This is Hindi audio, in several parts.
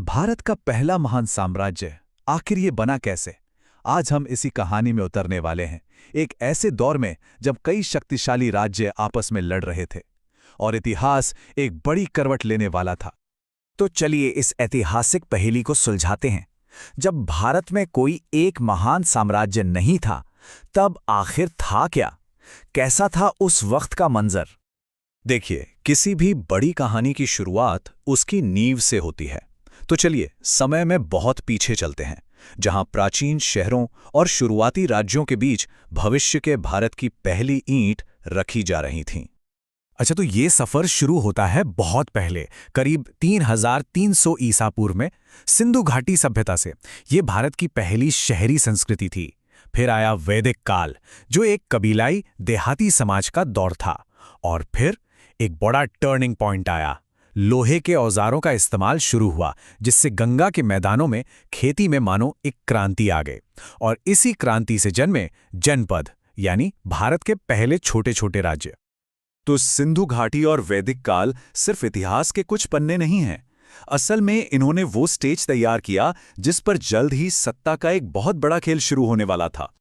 भारत का पहला महान साम्राज्य आखिर ये बना कैसे? आज हम इसी कहानी में उतरने वाले हैं, एक ऐसे दौर में जब कई शक्तिशाली राज्य आपस में लड़ रहे थे और इतिहास एक बड़ी करवट लेने वाला था। तो चलिए इस ऐतिहासिक पहेली को सुलझाते हैं। जब भारत में कोई एक महान साम्राज्य नहीं था, तब आखिर था क्या? कैसा था उस वक्त का मंजर? देखिए, किसी भी बड़ी कहानी की शुरुआत उसकी नींव से होती है। तो चलिए समय में बहुत पीछे चलते हैं, जहां प्राचीन शहरों और शुरुआती राज्यों के बीच भविष्य के भारत की पहली ईंट रखी जा रही थी। अच्छा, तो ये सफर शुरू होता है बहुत पहले, करीब 3300 ईसा पूर्व में, सिंधु घाटी सभ्यता से। ये भारत की पहली शहरी संस्कृति थी। फिर आया वैदिक काल, जो एक कबीलाई देहाती समाज का दौर था। और फिर एक बड़ा टर्निंग पॉइंट आया। लोहे के औजारों का इस्तेमाल शुरू हुआ, जिससे गंगा के मैदानों में खेती में मानो एक क्रांति आ गई। और इसी क्रांति से जन्मे जनपद, यानी भारत के पहले छोटे छोटे राज्य। तो सिंधु घाटी और वैदिक काल सिर्फ इतिहास के कुछ पन्ने नहीं हैं। असल में इन्होंने वो स्टेज तैयार किया जिस पर जल्द ही सत्ता का एक बहुत बड़ा खेल शुरू होने वाला था।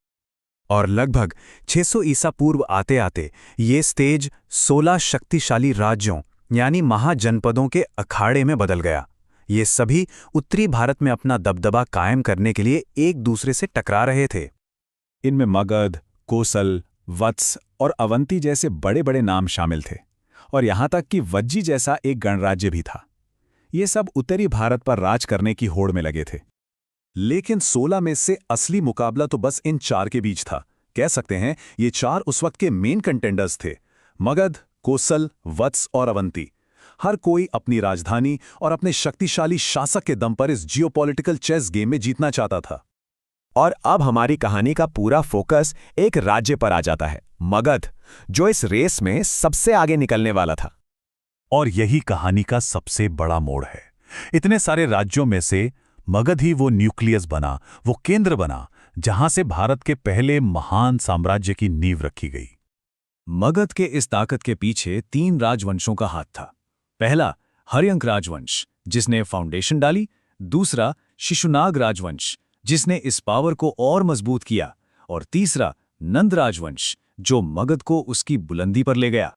और लगभग 600 ईसा पूर्व आते आते ये स्टेज 16 शक्तिशाली राज्यों यानी महाजनपदों के अखाड़े में बदल गया। ये सभी उत्तरी भारत में अपना दबदबा कायम करने के लिए एक दूसरे से टकरा रहे थे। इनमें मगध, कोसल, वत्स और अवंती जैसे बड़े बड़े नाम शामिल थे, और यहां तक कि वज्जी जैसा एक गणराज्य भी था। ये सब उत्तरी भारत पर राज करने की होड़ में लगे थे। लेकिन 16 में से असली मुकाबला तो बस इन 4 के बीच था। कह सकते हैं ये 4 उस वक्त के मेन कंटेंडर्स थे: मगध, कोसल, वत्स और अवंती। हर कोई अपनी राजधानी और अपने शक्तिशाली शासक के दम पर इस जियोपॉलिटिकल चेस गेम में जीतना चाहता था। और अब हमारी कहानी का पूरा फोकस एक राज्य पर आ जाता है, मगध, जो इस रेस में सबसे आगे निकलने वाला था। और यही कहानी का सबसे बड़ा मोड़ है। इतने सारे राज्यों में से मगध ही वो न्यूक्लियस बना, वो केंद्र बना, जहां से भारत के पहले महान साम्राज्य की नींव रखी गई। मगध के इस ताकत के पीछे 3 राजवंशों का हाथ था। पहला हर्यंक राजवंश, जिसने फाउंडेशन डाली। दूसरा शिशुनाग राजवंश, जिसने इस पावर को और मजबूत किया। और तीसरा नंद राजवंश, जो मगध को उसकी बुलंदी पर ले गया।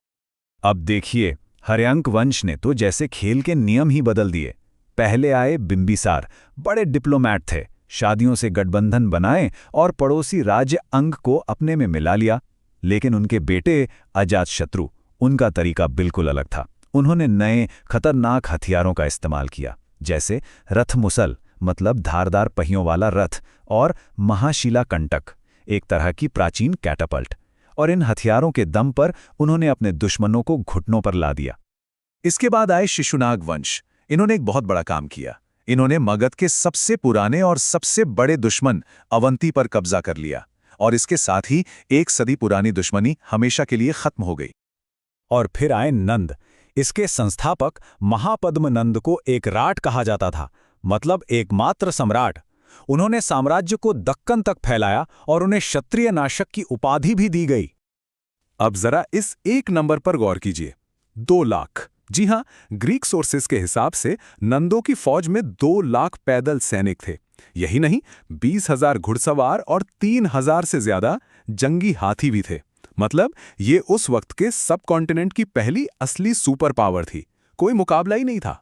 अब देखिए, हर्यंक वंश ने तो जैसे खेल के नियम ही बदल दिए। पहले आए बिंबिसार, बड़े डिप्लोमैट थे, शादियों से गठबंधन बनाए और पड़ोसी राज्य अंग को अपने में मिला लिया। लेकिन उनके बेटे अजातशत्रु, उनका तरीका बिल्कुल अलग था। उन्होंने नए खतरनाक हथियारों का इस्तेमाल किया, जैसे रथ मुसल, मतलब धारदार पहियों वाला रथ, और महाशिला कंटक, एक तरह की प्राचीन कैटापल्ट। और इन हथियारों के दम पर उन्होंने अपने दुश्मनों को घुटनों पर ला दिया। इसके बाद आए शिशुनाग वंश। इन्होंने एक बहुत बड़ा काम किया। इन्होंने मगध के सबसे पुराने और सबसे बड़े दुश्मन अवंती पर कब्जा कर लिया, और इसके साथ ही 1 सदी पुरानी दुश्मनी हमेशा के लिए खत्म हो गई। और फिर आए नंद। इसके संस्थापक महापद्म नंद को एक राट कहा जाता था, मतलब एकमात्र सम्राट। उन्होंने साम्राज्य को दक्कन तक फैलाया और उन्हें क्षत्रिय नाशक की उपाधि भी दी गई। अब जरा इस एक नंबर पर गौर कीजिए, 2 लाख। जी हां, ग्रीक सोर्सेस के हिसाब से नंदों की फौज में 2 लाख पैदल सैनिक थे। यही नहीं, 20,000 घुड़सवार और 3,000 से ज्यादा जंगी हाथी भी थे। मतलब ये उस वक्त के सब कॉन्टिनेंट की पहली असली सुपर पावर थी। कोई मुकाबला ही नहीं था।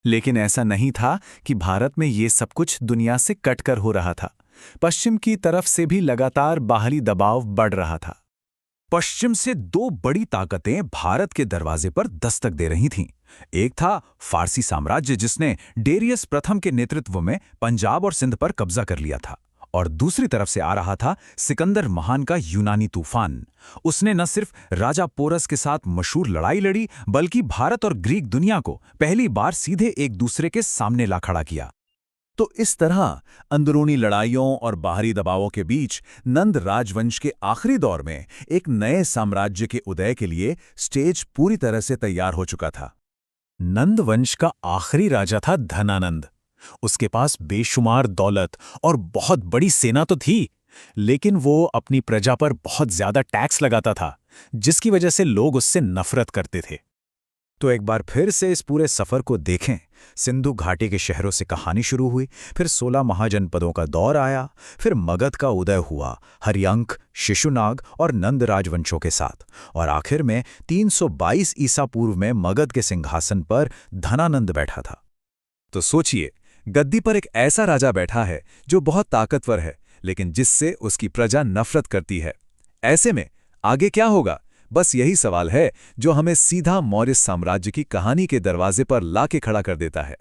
लेकिन ऐसा नहीं था कि भारत में ये सब कुछ दुनिया से कटकर हो रहा था। पश्चिम की तरफ से भी लगातार बाहरी दबाव बढ़ रहा था। पश्चिम से 2 बड़ी ताकतें भारत के दरवाजे पर दस्तक दे रही थीं। एक था फारसी साम्राज्य, जिसने डेरियस प्रथम के नेतृत्व में पंजाब और सिंध पर कब्जा कर लिया था। और दूसरी तरफ से आ रहा था सिकंदर महान का यूनानी तूफान। उसने न सिर्फ राजा पोरस के साथ मशहूर लड़ाई लड़ी, बल्कि भारत और ग्रीक दुनिया को पहली बार सीधे एक दूसरे के सामने ला खड़ा किया। तो इस तरह अंदरूनी लड़ाइयों और बाहरी दबावों के बीच नंद राजवंश के आखिरी दौर में एक नए साम्राज्य के उदय के लिए स्टेज पूरी तरह से तैयार हो चुका था। नंद वंश का आखिरी राजा था धनानंद। उसके पास बेशुमार दौलत और बहुत बड़ी सेना तो थी, लेकिन वो अपनी प्रजा पर बहुत ज्यादा टैक्स लगाता था, जिसकी वजह से लोग उससे नफरत करते थे। तो एक बार फिर से इस पूरे सफर को देखें। सिंधु घाटी के शहरों से कहानी शुरू हुई, फिर 16 महाजनपदों का दौर आया, फिर मगध का उदय हुआ हरियंक, शिशुनाग और नंद राजवंशों के साथ, और आखिर में 322 ईसा पूर्व में मगध के सिंहासन पर धनानंद बैठा था। तो सोचिए, गद्दी पर एक ऐसा राजा बैठा है जो बहुत ताकतवर है, लेकिन जिससे उसकी प्रजा नफरत करती है। ऐसे में आगे क्या होगा? बस यही सवाल है जो हमें सीधा मौर्य साम्राज्य की कहानी के दरवाजे पर लाके खड़ा कर देता है।